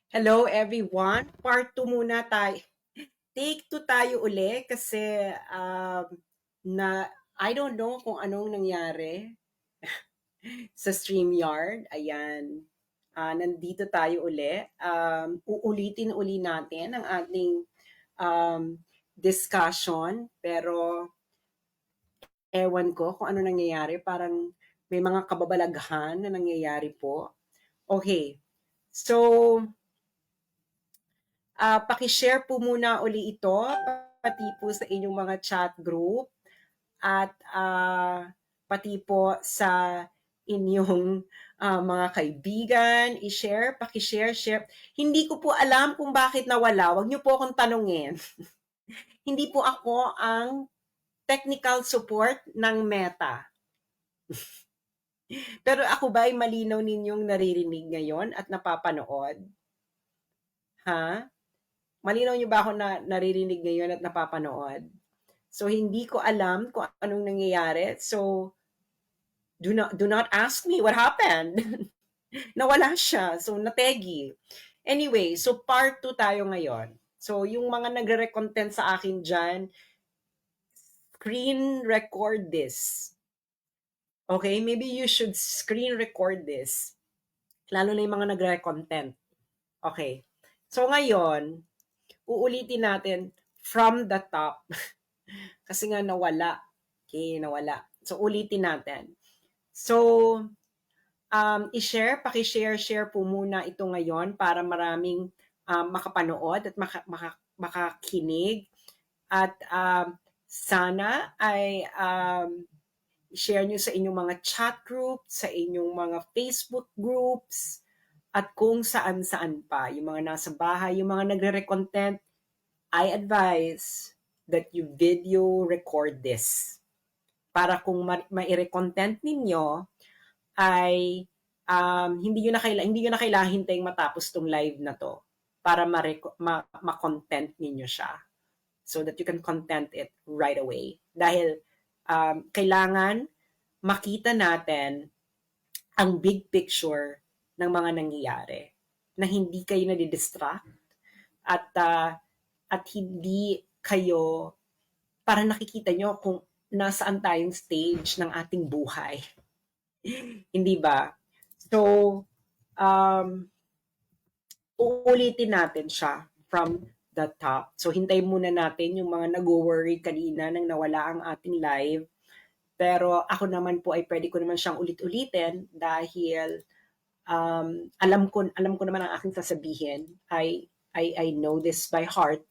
Hello everyone. Part 2 muna tayo. Take 2 tayo uli kasi na I don't know kung anong nangyari sa StreamYard. Ayan. Nandito tayo uli. Uulitin uli natin ang ating um, discussion pero ewan ko kung ano nangyayari. Parang may mga kababalaghan na nangyayari po. Okay. So, paki-share po muna uli ito, pati po sa inyong mga chat group at pati po sa inyong mga kaibigan, i-share, paki-share, share. Hindi ko po alam kung bakit nawala. Huwag niyo po akong tanungin. Hindi po ako ang technical support ng Meta. Pero ako ba ay malinaw ninyong naririnig ngayon at napapanood? Ha? Malinaw niyo ba ako na naririnig ngayon at napapanood? So hindi ko alam kung anong nangyayari. So do not ask me what happened. Nawala siya. So nategi. Anyway, so part 2 tayo ngayon. So yung mga nagre-content sa akin diyan, screen record this. Okay, maybe you should screen record this. Lalo na yung mga nagre-content. Okay. So ngayon, uulitin natin from the top. Kasi nga nawala. Okay, nawala. So ulitin natin. So, paki-share po muna ito ngayon para maraming makapanood at makakinig. At sana ay share nyo sa inyong mga chat groups, sa inyong mga Facebook groups, at kung saan-saan pa. Yung mga nasa bahay, yung mga nagre-content, I advise that you video record this. Para kung ma-content ninyo, ay hindi nyo na kailangan hintayin matapos tong live na to para ma-content ninyo siya so that you can content it right away. Dahil kailangan makita natin ang big picture ng mga nangyayari na hindi kayo nadidistract at hindi kayo para nakikita nyo kung nasaan tayong stage ng ating buhay. Hindi ba? So, uulitin natin siya from the top. So, hintayin muna natin yung mga nag-worry kanina nang nawala ang ating live. Pero ako naman po ay pwede ko naman siyang ulit-ulitin dahil alam ko naman ang aking sasabihin. I know this by heart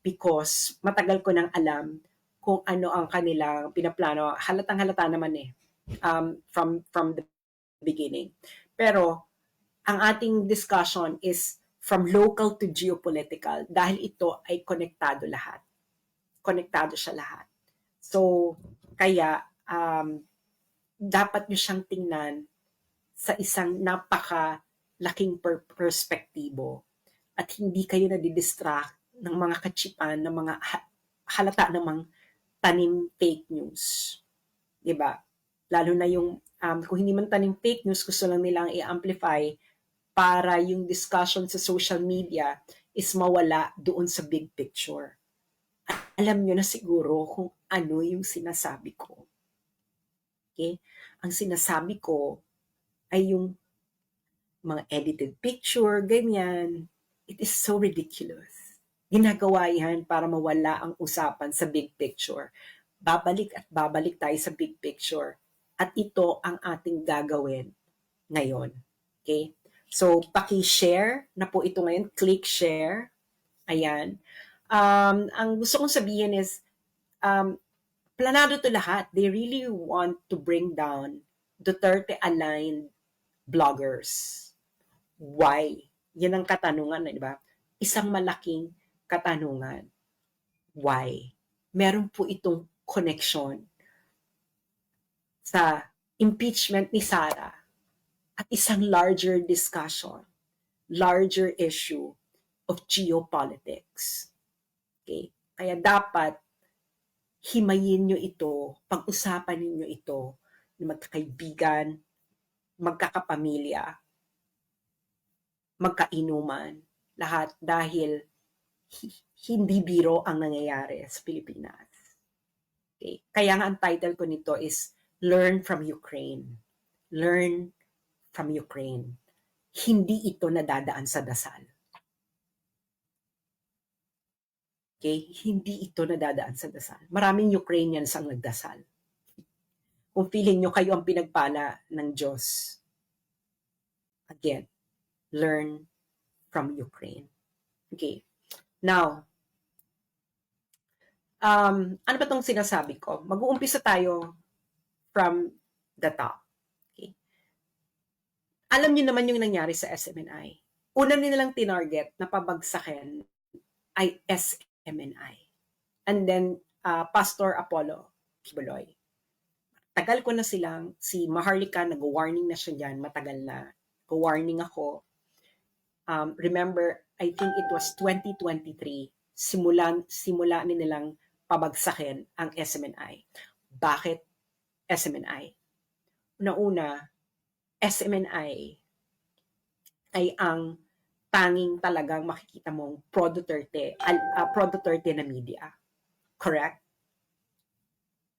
because matagal ko nang alam kung ano ang kanilang pinaplano. Halatang halata naman from the beginning. Pero ang ating discussion is from local to geopolitical dahil ito ay konektado lahat. Konektado siya lahat. So, kaya dapat nyo siyang tingnan sa isang napaka-laking perspektibo at hindi kayo nadidistract ng mga kachipan, ng mga halata namang tanim fake news. Diba? Lalo na yung, kung hindi man tanim fake news, gusto lang nilang i-amplify para yung discussion sa social media is mawala doon sa big picture. Alam nyo na siguro kung ano yung sinasabi ko. Okay? Ang sinasabi ko ay yung mga edited picture, ganyan. It is so ridiculous. Ginagawa yan para mawala ang usapan sa big picture. Babalik at babalik tayo sa big picture. At ito ang ating gagawin ngayon. Okay? So, paki-share na po ito ngayon. Click share. Ayan. Ang gusto kong sabihin is, planado to lahat. They really want to bring down Duterte-aligned bloggers. Why? Yan ang katanungan, di ba? Isang malaking katanungan. Why? Meron po itong connection sa impeachment ni Sara at isang larger discussion, larger issue of geopolitics. Okay? Kaya dapat himayin nyo ito, pag-usapan ninyo ito ng magkakaibigan, magkakapamilya, magkainuman, lahat dahil hindi biro ang nangyayari sa Pilipinas. Okay? Kaya nga ang title ko nito is Learn from Ukraine. Learn from Ukraine. Hindi ito nadadaan sa dasal. Okay? Hindi ito nadadaan sa dasal. Maraming Ukrainians ang nagdasal. Kung feeling nyo kayo ang pinagpala ng Diyos, again, learn from Ukraine. Okay. Now, ano ba itong sinasabi ko? Mag-uumpisa tayo from the top. Okay. Alam niyo naman yung nangyari sa SMNI. Una nilang tinarget na pabagsakin ay SMNI. And then, Pastor Apollo Kibuloy. Tagal ko na silang, si Maharlika, nag-warning na siya dyan, matagal na. Nag-warning ako. Remember, I think it was 2023, simula nilang pabagsakin ang SMNI. Bakit SMNI? Una-una, SMNI ay ang tanging talagang makikita mong pro-Duterte na media. Correct?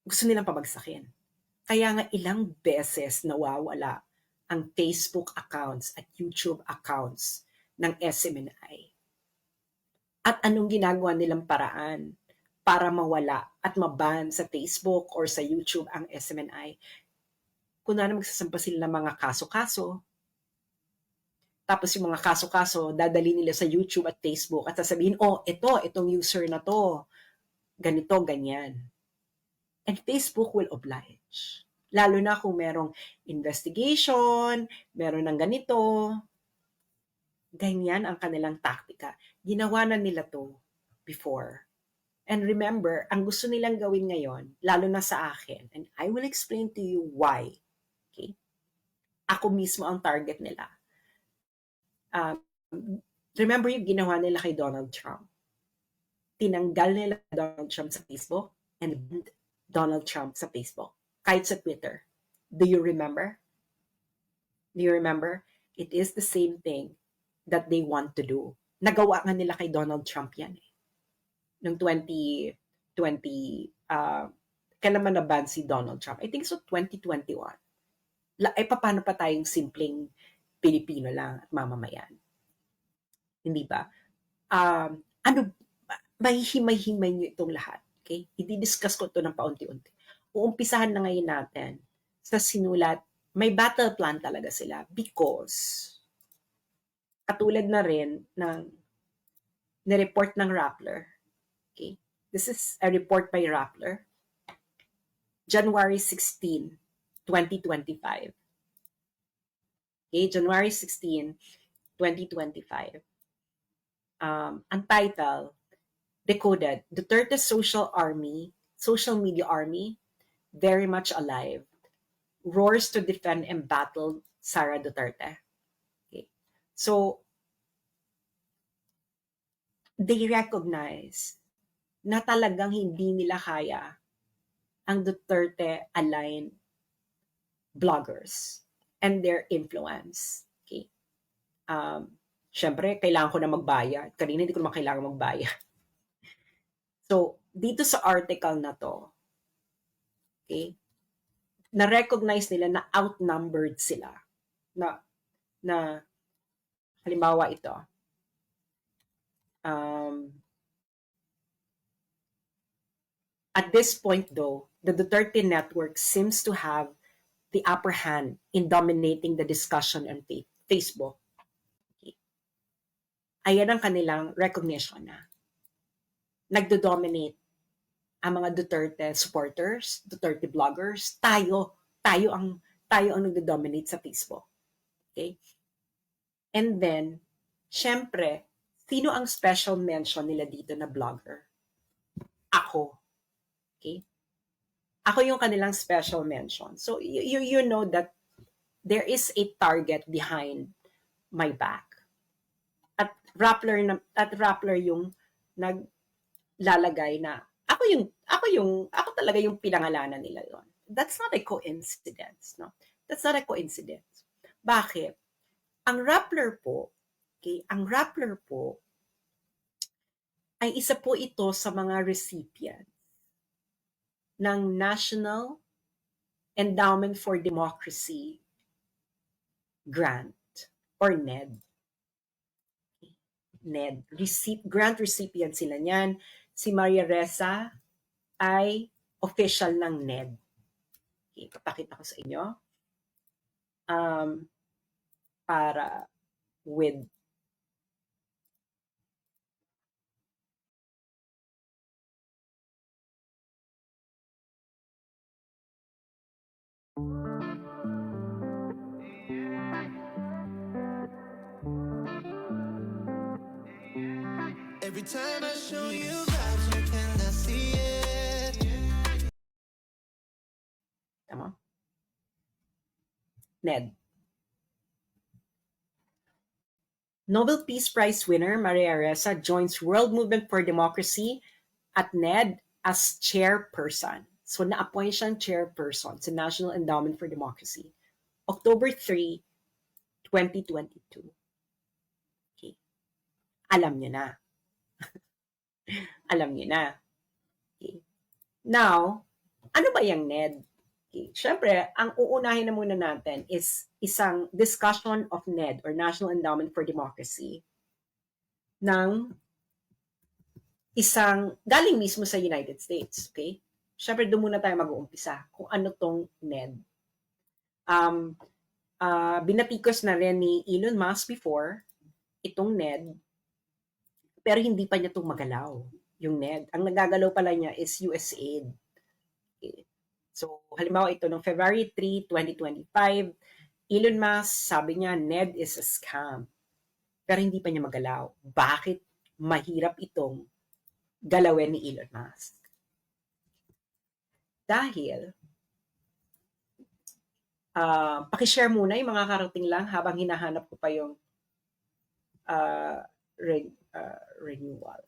Gusto nilang pabagsakin. Kaya nga ilang beses nawawala ang Facebook accounts at YouTube accounts ng SMNI. At anong ginagawa nilang paraan para mawala at maban sa Facebook or sa YouTube ang SMNI? Kung na magsasampa sila ng mga kaso-kaso, tapos yung mga kaso-kaso, dadali nila sa YouTube at Facebook at sasabihin, itong user na to, ganito, ganyan. And Facebook will oblige. Lalo na kung merong investigation, meron ng ganito, ganyan ang kanilang taktika. Ginawa na nila to before. And remember, ang gusto nilang gawin ngayon, lalo na sa akin, and I will explain to you why. Okay? Ako mismo ang target nila. Remember yung ginawa nila kay Donald Trump. Tinanggal nila Donald Trump sa Facebook and Donald Trump sa Facebook. Kahit sa Twitter. Do you remember? Do you remember? It is the same thing that they want to do. Nagawa nga nila kay Donald Trump yan eh. Noong 2020, kailan man naban si Donald Trump? I think so 2021. Paano pa tayong simpleng Pilipino lang at mamamayan? Hindi ba? May himay-himay nyo itong lahat. Okay? I-discuss ko ito ng paunti-unti. Uumpisahan na ngayon natin sa sinulat. May battle plan talaga sila because katulad na rin ng nireport ng Rappler. Okay? This is a report by Rappler. January 16, 2025. Okay? January 16, 2025. Ang title, Decoded, Duterte social media army, very much alive, roars to defend and battle Sara Duterte. Okay. So, they recognize na talagang hindi nila kaya ang Duterte-aligned bloggers and their influence. Okay. Siyempre, kailangan ko na magbayad. Kanina hindi ko naman kailangan magbayad. So, dito sa article na to, okay, na-recognize nila na outnumbered sila. Na halimbawa ito, at this point though, the Duterte network seems to have the upper hand in dominating the discussion on Facebook. Okay. Ayan ang kanilang recognition na nagdo-dominate ang mga Duterte supporters, Duterte bloggers, tayo ang nagdo-dominate sa Facebook. Okay? And then, syempre, sino ang special mention nila dito na blogger? Ako. Okay? Ako yung kanilang special mention. So, you know that there is a target behind my back. At Rappler yung naglalagay na ako talaga yung pinangalanan nila yon. That's not a coincidence, no? That's not a coincidence. Bakit? Ang Rappler po Okay? Ang Rappler po ay isa po ito sa mga recipient ng National Endowment for Democracy grant or NED. NED. Grant recipient sila niyan. Si Maria Ressa ay official ng NED. Okay, papakita ko sa inyo. Para with every time I show you vibes, you cannot see it. Tama? NED. Nobel Peace Prize winner Maria Ressa joins World Movement for Democracy at NED as chairperson. So na-appoint siyang chairperson sa National Endowment for Democracy. October 3, 2022. Okay. Alam niyo na. Alam niyo na. Okay. Now, ano ba yung NED? Okay. Siyempre, ang uunahin na muna natin is isang discussion of NED or National Endowment for Democracy ng isang galing mismo sa United States. Okay? Siyempre, doon muna tayo mag-uumpisa kung ano tong NED. Binatikos na rin ni Elon Musk before itong NED, pero hindi pa niya itong magalaw, yung NED. Ang nagagalaw pala niya is USAID. Okay. So, halimbawa ito, noong February 3, 2025, Elon Musk, sabi niya, NED is a scam. Pero hindi pa niya magalaw. Bakit mahirap itong galawin ni Elon Musk? Dahil, pakishare muna yung mga karating lang habang hinahanap ko pa yung renewal.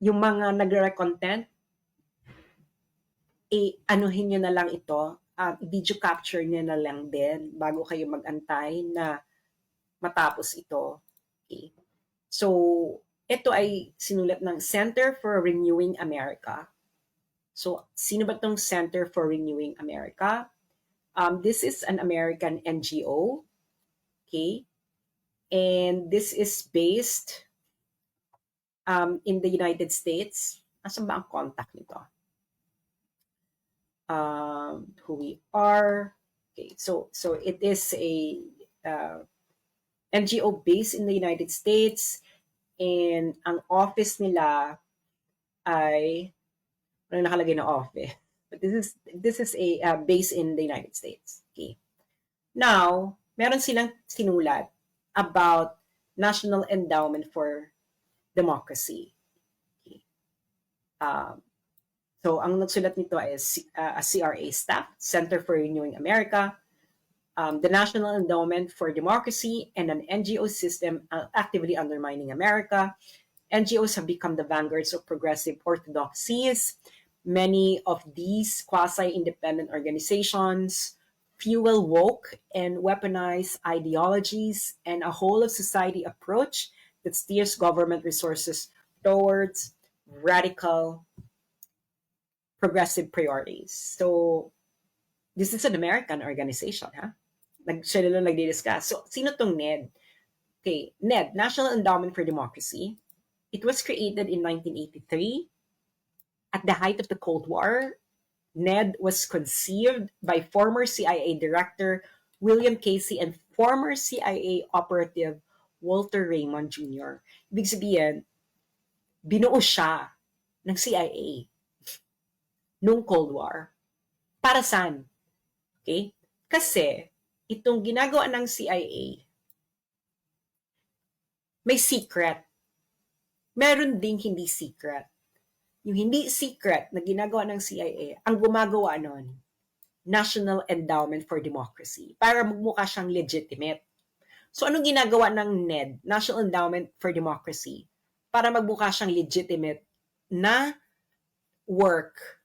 Yung mga nagre-content, anuhin nyo na lang ito, video capture nyo na lang din bago kayo mag-antay na matapos ito. Okay. So, ito ay sinulat ng Center for Renewing America. So, sino ba itong Center for Renewing America? This is an American NGO. Okay. And this is based in the United States. Asan ba ang contact nito? Who we are. Okay, so it is a NGO based in the United States, and ang office nila ay ano nakalagay na office, but this is a base in the United States. Okay. Now, meron silang sinulat about National Endowment for Democracy. Okay. So, ang nagsulat nito is a CRA staff, Center for Renewing America, the National Endowment for Democracy, and an NGO system actively undermining America. NGOs have become the vanguards of progressive orthodoxies. Many of these quasi-independent organizations fuel woke and weaponized ideologies and a whole-of-society approach that steers government resources towards radical progressive priorities. So, this is an American organization, ha? Sila lang nagdi-discuss. So, sino tong NED? Okay, NED, National Endowment for Democracy. It was created in 1983. At the height of the Cold War, NED was conceived by former CIA Director William Casey and former CIA operative Walter Raymond Jr. Ibig sabihin, binuo siya ng CIA noong Cold War. Para saan? Okay? Kasi, itong ginagawa ng CIA, may secret. Meron ding hindi secret. Yung hindi secret na ginagawa ng CIA, ang gumagawa nun, National Endowment for Democracy, para magmukha siyang legitimate. So, anong ginagawa ng NED, National Endowment for Democracy, para magmukha siyang legitimate na work